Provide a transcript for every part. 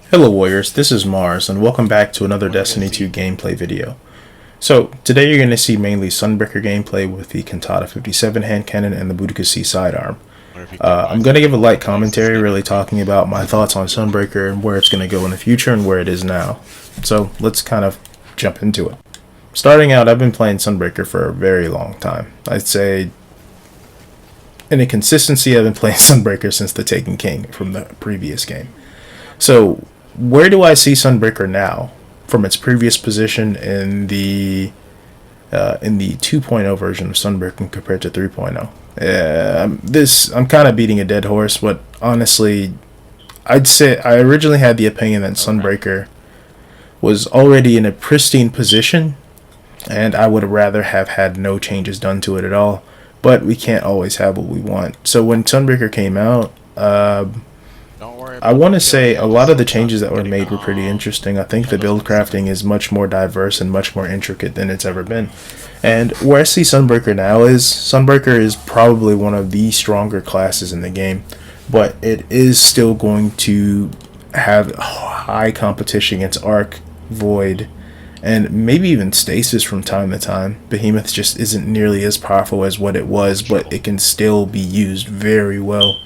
Hello Warriors, this is Mars and welcome back to another Destiny 2 gameplay video. So today you're going to see mainly Sunbreaker gameplay with the Cantata 57 hand cannon and the Boudica C sidearm. I'm going to give a light commentary really talking about my thoughts on Sunbreaker and where it's going to go in the future and where it is now. So let's kind of jump into it. Starting out, I've been playing Sunbreaker for a very long time. I'd say in a consistency I've been playing Sunbreaker since the Taken King from the previous game. So where do I see Sunbreaker now from its previous position in the 2.0 version of Sunbreaker compared to 3.0? I'm kind of beating a dead horse, but honestly, I'd say I originally had the opinion that Sunbreaker was already in a pristine position, and I would rather have had no changes done to it at all. But we can't always have what we want. So when Sunbreaker came out, I want to say a lot of the changes that were made were pretty interesting. I think the build crafting is much more diverse and much more intricate than it's ever been. And where I see Sunbreaker now is, Sunbreaker is probably one of the stronger classes in the game, but it is still going to have high competition against Arc, Void, and maybe even Stasis from time to time. Behemoth just isn't nearly as powerful as what it was, but it can still be used very well.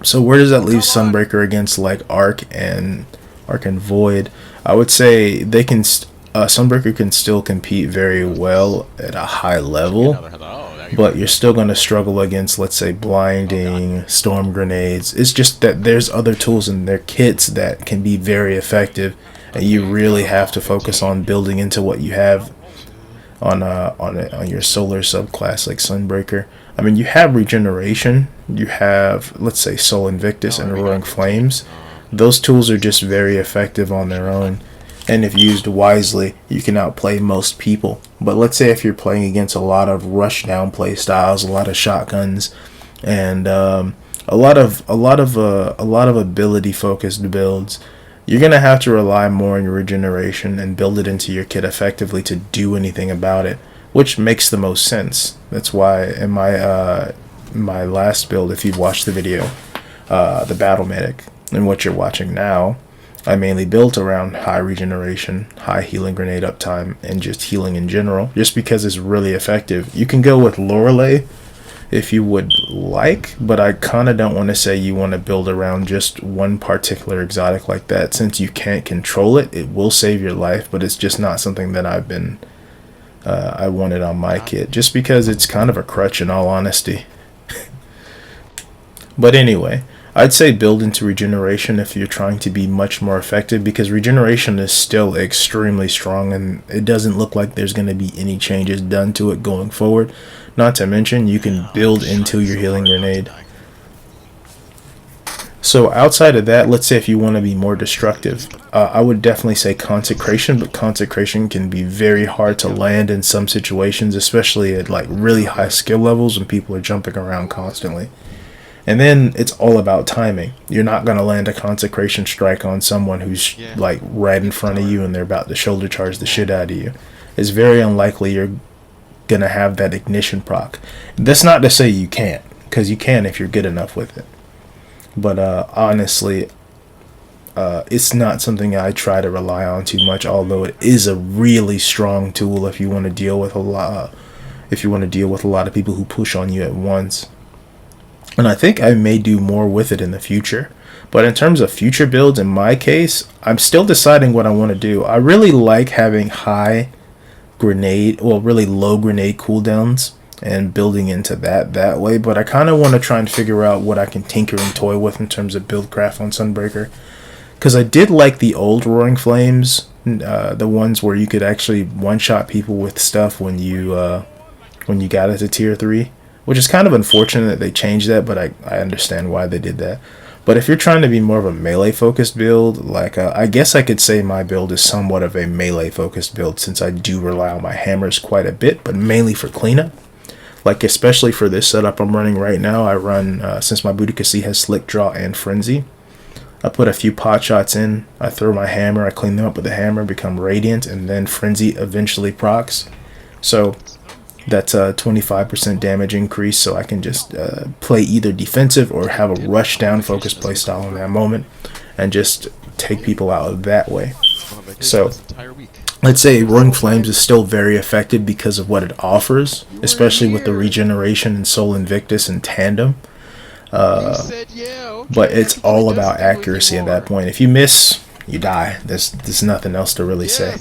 So where does that leave Sunbreaker against like Arc and Void? I would say they can. Sunbreaker can still compete very well at a high level, but you're still going to struggle against, let's say, blinding, storm grenades. It's just that there's other tools in their kits that can be very effective, and you really have to focus on building into what you have on your solar subclass like Sunbreaker. I mean, you have regeneration, you have, let's say, Soul Invictus and Roaring Flames. Those tools are just very effective on their own, and if used wisely, you can outplay most people. But let's say if you're playing against a lot of rush down play styles, a lot of shotguns, and a lot of ability focused builds, you're gonna have to rely more on your regeneration and build it into your kit effectively to do anything about it, which makes the most sense. That's why in my last build, if you've watched the video, the Battle Medic, and what you're watching now, I mainly built around high regeneration, high healing grenade uptime, and just healing in general, just because it's really effective. You can go with Lorelei if you would like, but I kind of don't want to say you want to build around just one particular exotic like that. Since you can't control it, it will save your life, but it's just not something that I wanted on my kit, just because it's kind of a crutch in all honesty. But anyway, I'd say build into regeneration if you're trying to be much more effective, because regeneration is still extremely strong and it doesn't look like there's going to be any changes done to it going forward. Not to mention, you can build into your healing grenade. So outside of that, let's say if you want to be more destructive, I would definitely say Consecration, but Consecration can be very hard to land in some situations, especially at like really high skill levels when people are jumping around constantly. And then it's all about timing. You're not going to land a Consecration strike on someone who's like right in front of you and they're about to shoulder charge the shit out of you. It's very unlikely you're going to have that ignition proc. That's not to say you can't, because you can if you're good enough with it. But honestly, it's not something I try to rely on too much, although it is a really strong tool if you want to deal with a lot of people who push on you at once. And I think I may do more with it in the future. But in terms of future builds, in my case, I'm still deciding what I want to do. I really like having really low grenade cooldowns and building into that way. But I kind of want to try and figure out what I can tinker and toy with in terms of build craft on Sunbreaker. Because I did like the old Roaring Flames, the ones where you could actually one-shot people with stuff when you got it to tier 3. Which is kind of unfortunate that they changed that, but I understand why they did that. But if you're trying to be more of a melee-focused build, like I guess I could say my build is somewhat of a melee-focused build, since I do rely on my hammers quite a bit, but mainly for cleanup. Like especially for this setup I'm running right now, I run, since my Boudica C has Slick Draw and Frenzy, I put a few pot shots in, I throw my hammer, I clean them up with the hammer, become Radiant, and then Frenzy eventually procs. So That's a 25% damage increase, so I can just play either defensive or have a rush down focus playstyle in that moment and just take people out that way. So let's say Roaring Flames is still very effective because of what it offers, especially with the regeneration and Soul Invictus and Tandem. But it's all about accuracy at that point. If you miss, you die. There's nothing else to really say.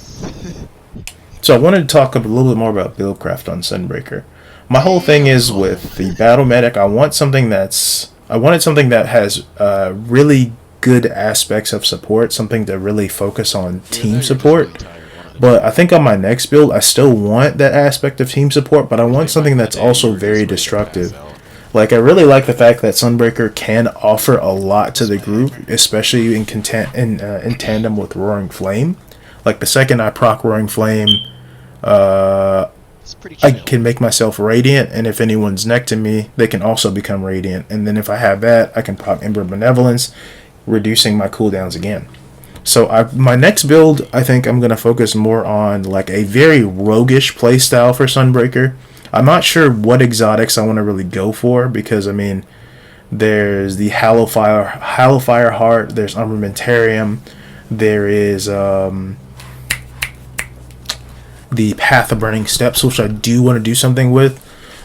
So I wanted to talk a little bit more about buildcraft on Sunbreaker. My whole thing is with the battle medic. I wanted something that has really good aspects of support, something to really focus on team support. But I think on my next build, I still want that aspect of team support, but I want something that's also very destructive. Like, I really like the fact that Sunbreaker can offer a lot to the group, especially in tandem with Roaring Flame. Like, the second I proc Roaring Flame, I can make myself Radiant, and if anyone's next to me, they can also become Radiant. And then if I have that, I can proc Ember Benevolence, reducing my cooldowns again. So my next build, I think I'm going to focus more on like a very roguish playstyle for Sunbreaker. I'm not sure what exotics I want to really go for, because I mean, there's the Hallowfire Heart, there's Armamentarium, there is the Path of Burning Steps, which I do want to do something with,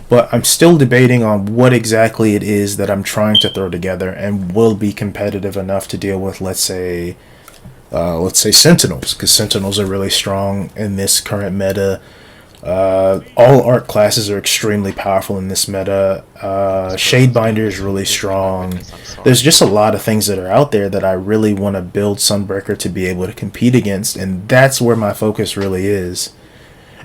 but I'm still debating on what exactly it is that I'm trying to throw together and will be competitive enough to deal with, let's say Sentinels, because Sentinels are really strong in this current meta. All art classes are extremely powerful in this meta. Shadebinder is really strong. There's just a lot of things that are out there that I really want to build Sunbreaker to be able to compete against, and that's where my focus really is.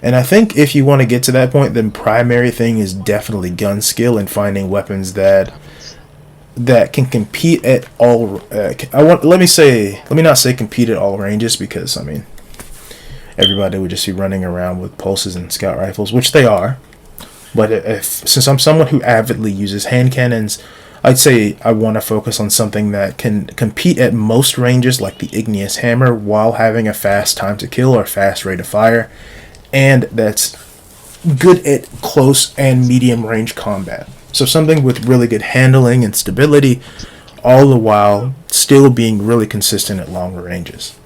And I think if you want to get to that point, then primary thing is definitely gun skill and finding weapons that can compete at all. Let me not say compete at all ranges, because I mean, everybody would just be running around with pulses and scout rifles, which they are. But since I'm someone who avidly uses hand cannons, I'd say I want to focus on something that can compete at most ranges, like the Igneous Hammer, while having a fast time to kill or fast rate of fire, and that's good at close and medium range combat. So something with really good handling and stability, all the while still being really consistent at longer ranges.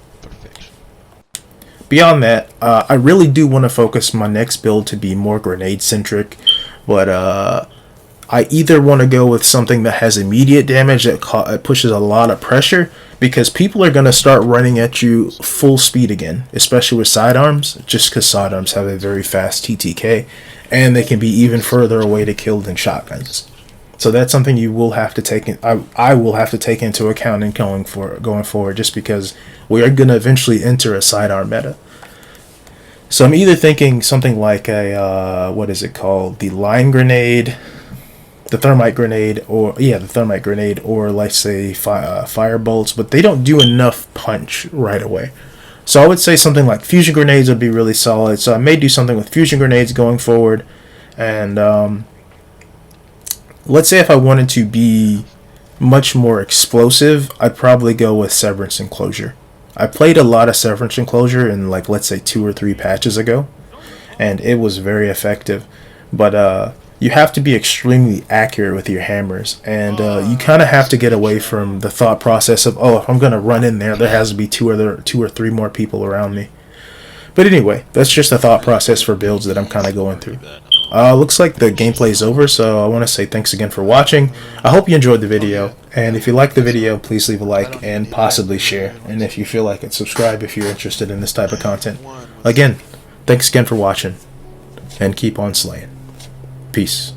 Beyond that, I really do want to focus my next build to be more grenade centric, but I either want to go with something that has immediate damage that pushes a lot of pressure, because people are going to start running at you full speed again, especially with sidearms, just because sidearms have a very fast TTK, and they can be even further away to kill than shotguns. So that's something you will have to take in, I will have to take into account in going forward, just because we are going to eventually enter a sidearm meta. So I'm either thinking something like a what is it called, the line grenade, the thermite grenade, or let's say fire bolts, but they don't do enough punch right away. So I would say something like fusion grenades would be really solid. So I may do something with fusion grenades going forward. And let's say if I wanted to be much more explosive, I'd probably go with Severance Enclosure. I played a lot of Severance Enclosure in, like, let's say 2 or 3 patches ago, and it was very effective. But you have to be extremely accurate with your hammers, and you kind of have to get away from the thought process of, oh, if I'm going to run in there, there has to be 2 or 3 more people around me. But anyway, that's just the thought process for builds that I'm kind of going through. Looks like the gameplay is over, so I want to say thanks again for watching. I hope you enjoyed the video, and if you liked the video, please leave a like and possibly share. And if you feel like it, subscribe if you're interested in this type of content. Again, thanks again for watching, and keep on slaying. Peace.